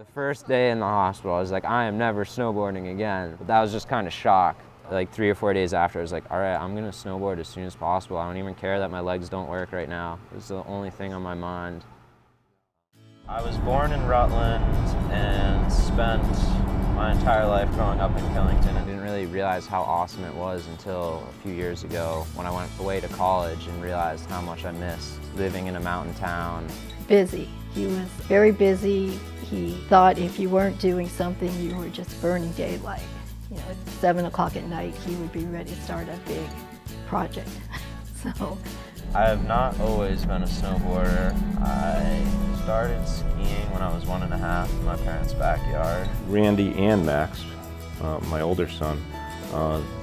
The first day in the hospital, I was like, I am never snowboarding again. But that was just kind of shock. Like 3 or 4 days after, I was like, all right, I'm gonna snowboard as soon as possible. I don't even care that my legs don't work right now. It's the only thing on my mind. I was born in Rutland and spent my entire life growing up in Killington. I didn't really realize how awesome it was until a few years ago when I went away to college and realized how much I missed living in a mountain town. Busy. He was very busy. He thought if you weren't doing something, you were just burning daylight. You know, at 7 o'clock at night, he would be ready to start a big project. So, I have not always been a snowboarder. I started skiing when I was 1.5 in my parents' backyard. Randy and Max, my older son,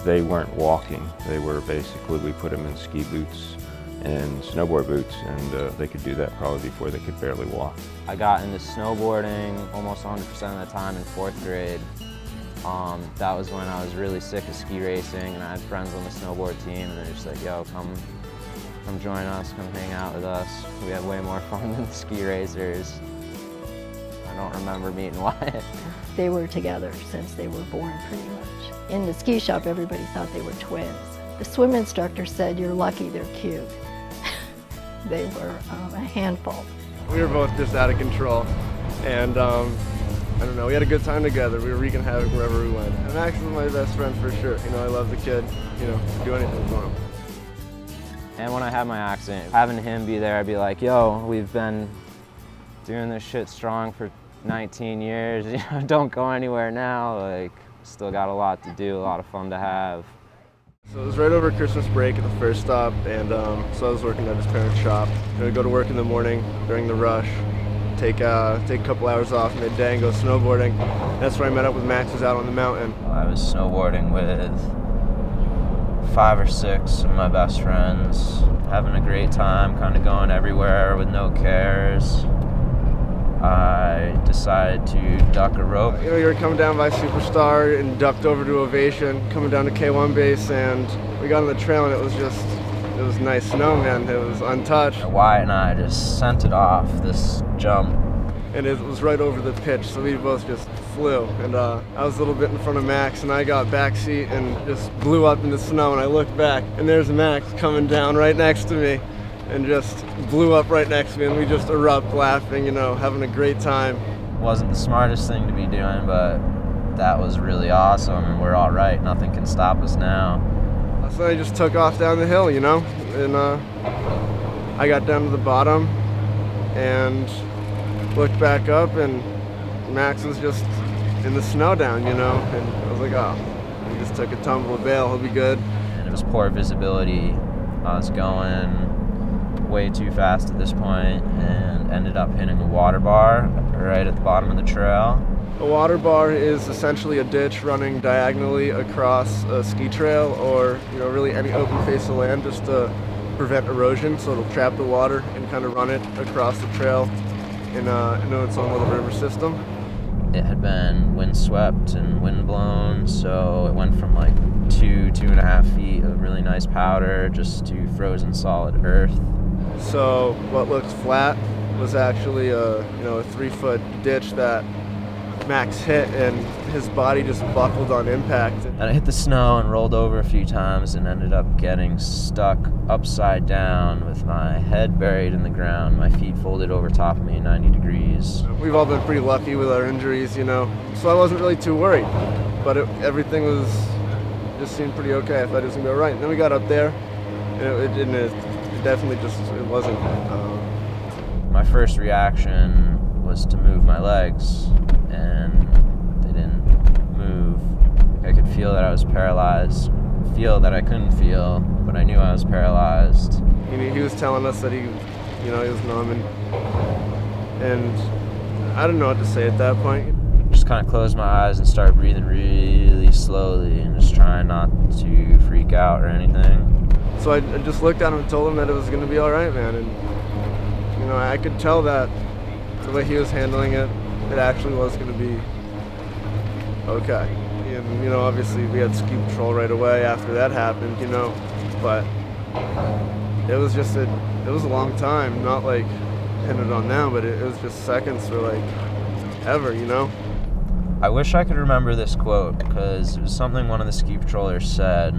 they weren't walking. They were basically, we put them in ski boots and snowboard boots, and they could do that probably before they could barely walk. I got into snowboarding almost 100% of the time in 4th grade. That was when I was really sick of ski racing, and I had friends on the snowboard team, and they're just like, yo, come join us, come hang out with us. We had way more fun than the ski racers. I don't remember meeting Wyatt. they were together since they were born, pretty much. In the ski shop, everybody thought they were twins. The swim instructor said, you're lucky they're cute. They were a handful. We were both just out of control, and I don't know, we had a good time together. We were wreaking havoc wherever we went. And Max is my best friend for sure. You know, I love the kid, you know, do anything for him. And when I had my accident, having him be there, I'd be like, yo, we've been doing this shit strong for 19 years, you know, don't go anywhere now. Like, still got a lot to do, a lot of fun to have. So it was right over Christmas break at the first stop, and so I was working at his parents' shop. I would go to work in the morning during the rush, take a couple hours off midday and go snowboarding. That's where I met up with Max, who's out on the mountain. I was snowboarding with 5 or 6 of my best friends, having a great time, kind of going everywhere with no cares. I decided to duck a rope. You know, you were coming down by Superstar and ducked over to Ovation, coming down to K1 base, and we got on the trail, and it was nice snow, man. It was untouched. Wyatt and I just sent it off this jump. And it was right over the pitch, so we both just flew. And I was a little bit in front of Max, and I got backseat and just blew up in the snow, and I looked back, and there's Max coming down right next to me, and just blew up right next to me, and we just erupt laughing, you know, having a great time. Wasn't the smartest thing to be doing, but that was really awesome, and we're all right. Nothing can stop us now. So I just took off down the hill, you know, and I got down to the bottom and looked back up, and Max was just in the snow down, you know, and I was like, oh, he just took a tumble of bail, he'll be good. And it was poor visibility. I was going way too fast at this point and ended up hitting a water bar right at the bottom of the trail. A water bar is essentially a ditch running diagonally across a ski trail, or, you know, really any open face of land, just to prevent erosion, so it'll trap the water and kind of run it across the trail in its own little river system. It had been windswept and windblown, so it went from like 2.5 feet of really nice powder just to frozen solid earth. So what looked flat was actually a 3-foot ditch that Max hit, and his body just buckled on impact. And I hit the snow and rolled over a few times and ended up getting stuck upside down with my head buried in the ground, my feet folded over top of me 90 degrees. We've all been pretty lucky with our injuries, you know, so I wasn't really too worried, but everything just seemed pretty okay. I thought it was gonna go right. And then we got up there, and it definitely it wasn't. My first reaction was to move my legs, and they didn't move. I could feel that I was paralyzed, feel that I couldn't feel, but I knew I was paralyzed. He was telling us that he was numb, and I didn't know what to say at that point. Just kind of closed my eyes and started breathing really slowly and just trying not to freak out or anything. So I just looked at him and told him that it was going to be all right, man. And, you know, I could tell that the way he was handling it, it actually was going to be okay. And, you know, obviously we had ski patrol right away after that happened, you know, but it was a long time, not like pinning it on them, but it was just seconds for like ever, you know? I wish I could remember this quote because it was something one of the ski patrollers said.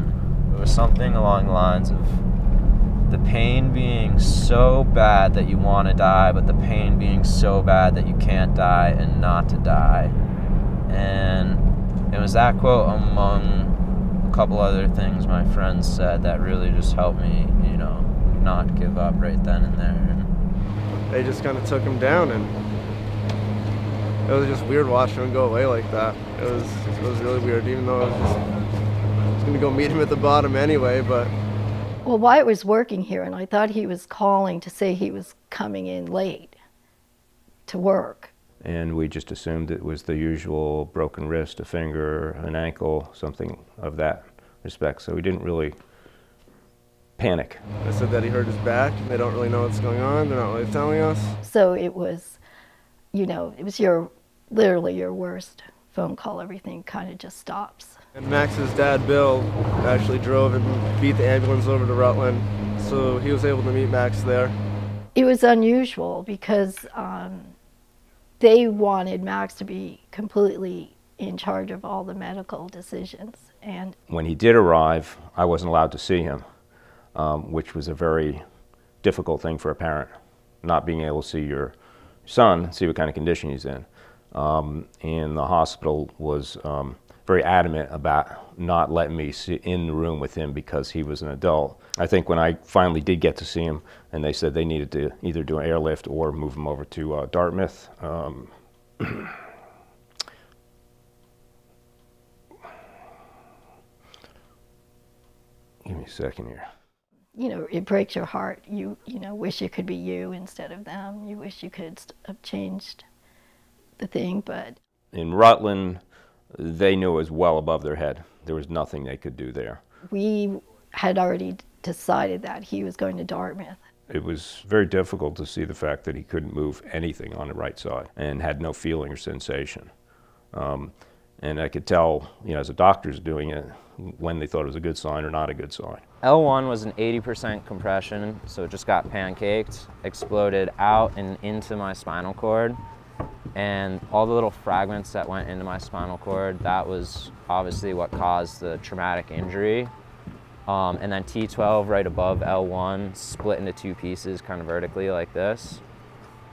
It was something along the lines of the pain being so bad that you want to die, but the pain being so bad that you can't die and not to die. And it was that quote among a couple other things my friends said that really just helped me, you know, not give up right then and there. They just kind of took him down, and it was just weird watching him go away like that. It was really weird, even though I was going to go meet him at the bottom anyway, but... Well, Wyatt was working here, and I thought he was calling to say he was coming in late to work. And we just assumed it was the usual broken wrist, a finger, an ankle, something of that respect, so we didn't really panic. They said that he hurt his back, and they don't really know what's going on. They're not really telling us. So it was, you know, it was literally your worst phone call. Everything kind of just stops. And Max's dad, Bill, actually drove and beat the ambulance over to Rutland, so he was able to meet Max there. It was unusual because they wanted Max to be completely in charge of all the medical decisions. And when he did arrive, I wasn't allowed to see him, which was a very difficult thing for a parent, not being able to see your son, see what kind of condition he's in. And the hospital was very adamant about not letting me sit in the room with him because he was an adult. I think when I finally did get to see him, and they said they needed to either do an airlift or move him over to Dartmouth. Give me a second here. You know, it breaks your heart. You know, wish it could be you instead of them. You wish you could have changed the thing, but... In Rutland, they knew it was well above their head. There was nothing they could do there. We had already decided that he was going to Dartmouth. It was very difficult to see the fact that he couldn't move anything on the right side and had no feeling or sensation. And I could tell, you know, as a doctor's doing it, when they thought it was a good sign or not a good sign. L1 was an 80% compression, so it just got pancaked, exploded out and into my spinal cord. And all the little fragments that went into my spinal cord, that was obviously what caused the traumatic injury. And then T12 right above L1 split into two pieces kind of vertically like this.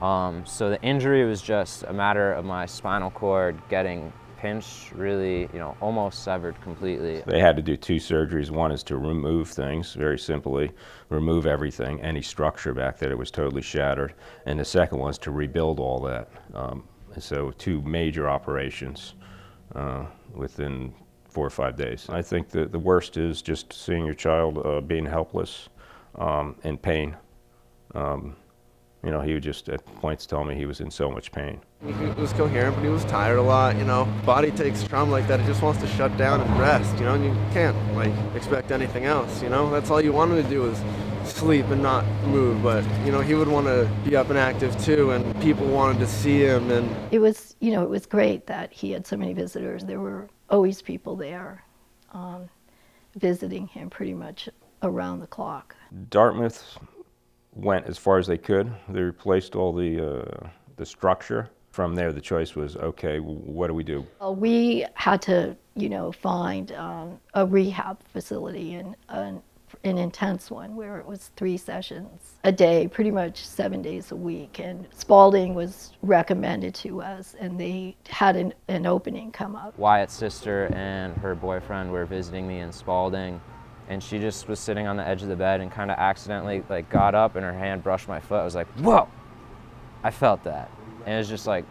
So the injury was just a matter of my spinal cord getting pinched, really, you know, almost severed completely. They had to do two surgeries. One is to remove things, very simply, remove everything, any structure back there that was totally shattered. And the second was to rebuild all that. So two major operations within 4 or 5 days. I think that the worst is just seeing your child being helpless, in pain. You know, he would just at points tell me he was in so much pain. He was coherent, but he was tired a lot, you know. Body takes trauma like that, it just wants to shut down and rest, you know, and you can't, like, expect anything else, you know. That's all you want him to do is sleep and not move, but, you know, he would want to be up and active too, and people wanted to see him. And it was, you know, it was great that he had so many visitors. There were always people there visiting him pretty much around the clock. Dartmouth went as far as they could. They replaced all the structure. From there, the choice was, okay, what do we do? We had to, you know, find a rehab facility, and an intense one where it was 3 sessions a day, pretty much 7 days a week. And Spaulding was recommended to us, and they had an opening come up. Wyatt's sister and her boyfriend were visiting me in Spaulding, and she just was sitting on the edge of the bed and kind of accidentally like got up and her hand brushed my foot. I was like, whoa! I felt that. And it was just like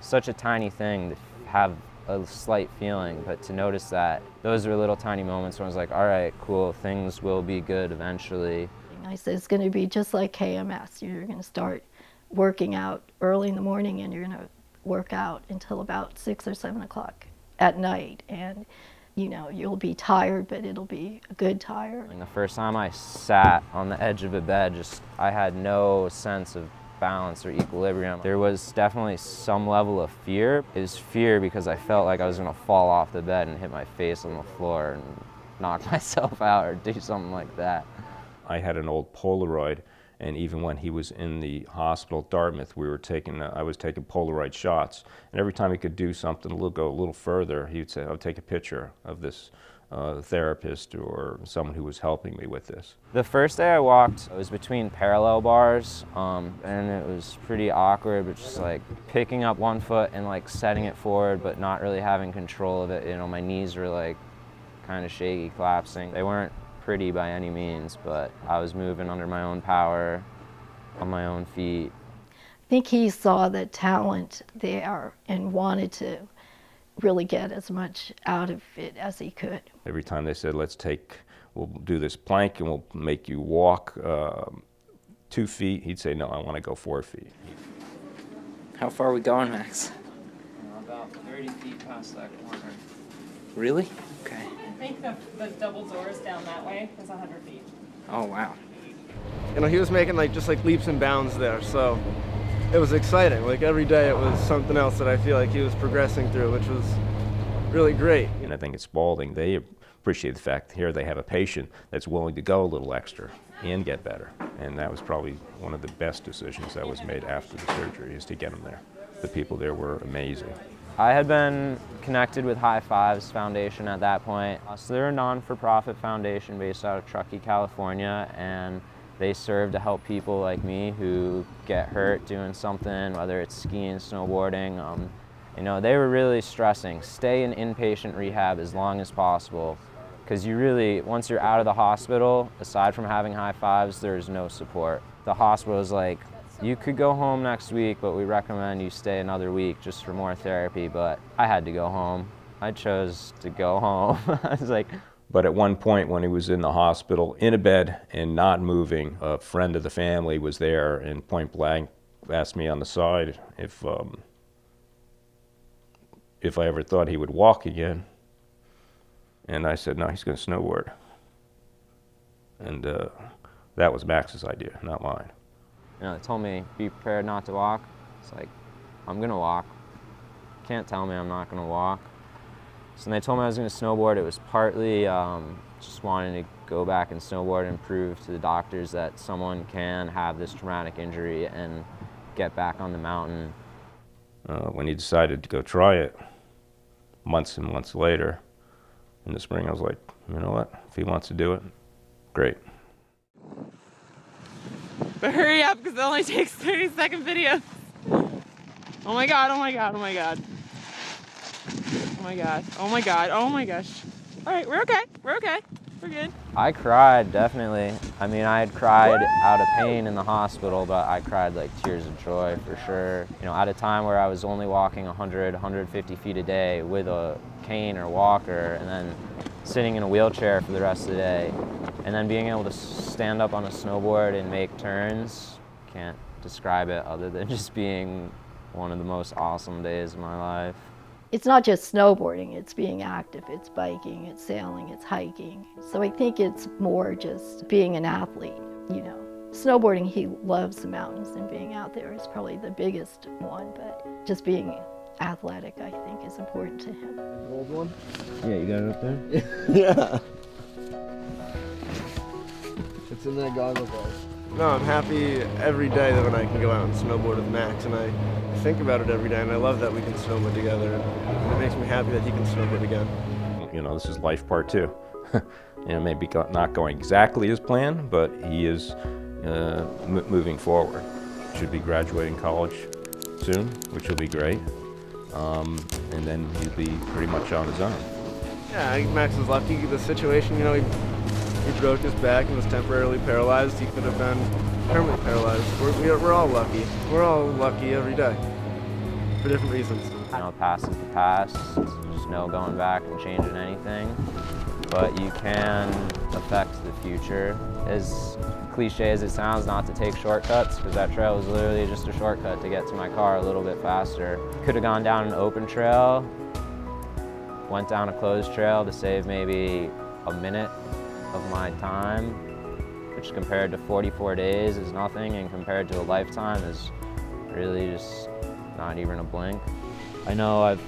such a tiny thing to have a slight feeling, but to notice that, those were little tiny moments when I was like, all right, cool, things will be good eventually. I said, it's going to be just like KMS. You're going to start working out early in the morning, and you're going to work out until about 6 or 7 o'clock at night. And you know, you'll be tired, but it'll be a good tired. And the first time I sat on the edge of a bed, I had no sense of balance or equilibrium. There was definitely some level of fear. It was fear because I felt like I was gonna fall off the bed and hit my face on the floor and knock myself out or do something like that. I had an old Polaroid, And even when he was in the hospital at Dartmouth, I was taking Polaroid shots. And every time he could do something, go a little further, he would say, "I'll take a picture of this therapist or someone who was helping me with this." The first day I walked, it was between parallel bars, and it was pretty awkward, but just like picking up one foot and like setting it forward, but not really having control of it. You know, my knees were like kind of shaky, collapsing. They weren't pretty by any means, but I was moving under my own power, on my own feet. I think he saw the talent there and wanted to really get as much out of it as he could. Every time they said, we'll do this plank and we'll make you walk 2 feet, he'd say, "No, I want to go 4 feet." How far are we going, Max? About 30 feet past that corner. Really? Okay. I think the double doors down that way is 100 feet. Oh, wow. You know, he was making just leaps and bounds there, so it was exciting. Like every day it was something else that I feel like he was progressing through, which was really great. And I think at Spaulding, they appreciate the fact that here they have a patient that's willing to go a little extra and get better. And that was probably one of the best decisions that was made after the surgery, is to get him there. The people there were amazing. I had been connected with High Fives Foundation at that point. So they're a non-for-profit foundation based out of Truckee, California, and they serve to help people like me who get hurt doing something, whether it's skiing, snowboarding. You know, they were really stressing, stay in inpatient rehab as long as possible, because you really, once you're out of the hospital, aside from having High Fives, there's no support. The hospital is like, you could go home next week, but we recommend you stay another week just for more therapy. But I had to go home. I chose to go home. I was like. But at one point when he was in the hospital, in a bed and not moving, a friend of the family was there and point blank asked me on the side if I ever thought he would walk again. And I said, "No, he's going to snowboard." And that was Max's idea, not mine. You know, they told me, be prepared not to walk. It's like, I'm gonna walk. Can't tell me I'm not gonna walk. So when they told me I was gonna snowboard, it was partly just wanting to go back and snowboard and prove to the doctors that someone can have this traumatic injury and get back on the mountain. When he decided to go try it, months and months later, in the spring, I was like, you know what, if he wants to do it, great. But hurry up, because it only takes 30-second videos. Oh my god, oh my god, oh my god. Oh my god, oh my god, oh my gosh. Alright, we're okay, we're good. I cried, definitely. I mean, I had cried out of pain in the hospital, but I cried like tears of joy for sure. You know, at a time where I was only walking 100, 150 feet a day with a cane or walker, and then sitting in a wheelchair for the rest of the day, and then being able to stand up on a snowboard and make turns, can't describe it other than just being one of the most awesome days of my life. It's not just snowboarding, it's being active, it's biking, it's sailing, it's hiking. So I think it's more just being an athlete, you know. Snowboarding, he loves the mountains, and being out there is probably the biggest one, but just being athletic, I think, is important to him. Old one? Yeah, you got it up there? Yeah. It's in that goggle bag. No, I'm happy every day that when I can go out and snowboard with Max, and I think about it every day, and I love that we can snowboard together, and it makes me happy that he can snowboard again. You know, this is life part 2. You know, maybe not going exactly as planned, but he is moving forward. Should be graduating college soon, which will be great, and then he'll be pretty much on his own. Yeah, I think Max is lucky. The situation, you know, he broke his back and was temporarily paralyzed. He could have been permanently paralyzed. We're all lucky. We're all lucky every day for different reasons. You know, past is the past. There's no going back and changing anything. But you can affect the future. As cliche as it sounds, not to take shortcuts, because that trail was literally just a shortcut to get to my car a little bit faster. Could have gone down an open trail, went down a closed trail to save maybe a minute of my time, which compared to 44 days is nothing, and compared to a lifetime is really just not even a blink. I know I've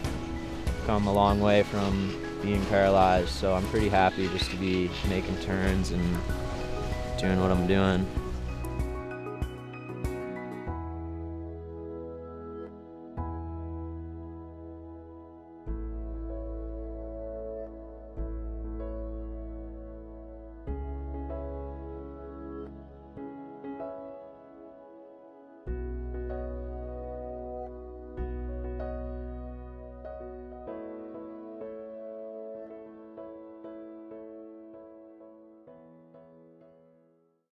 come a long way from being paralyzed, so I'm pretty happy just to be making turns and doing what I'm doing.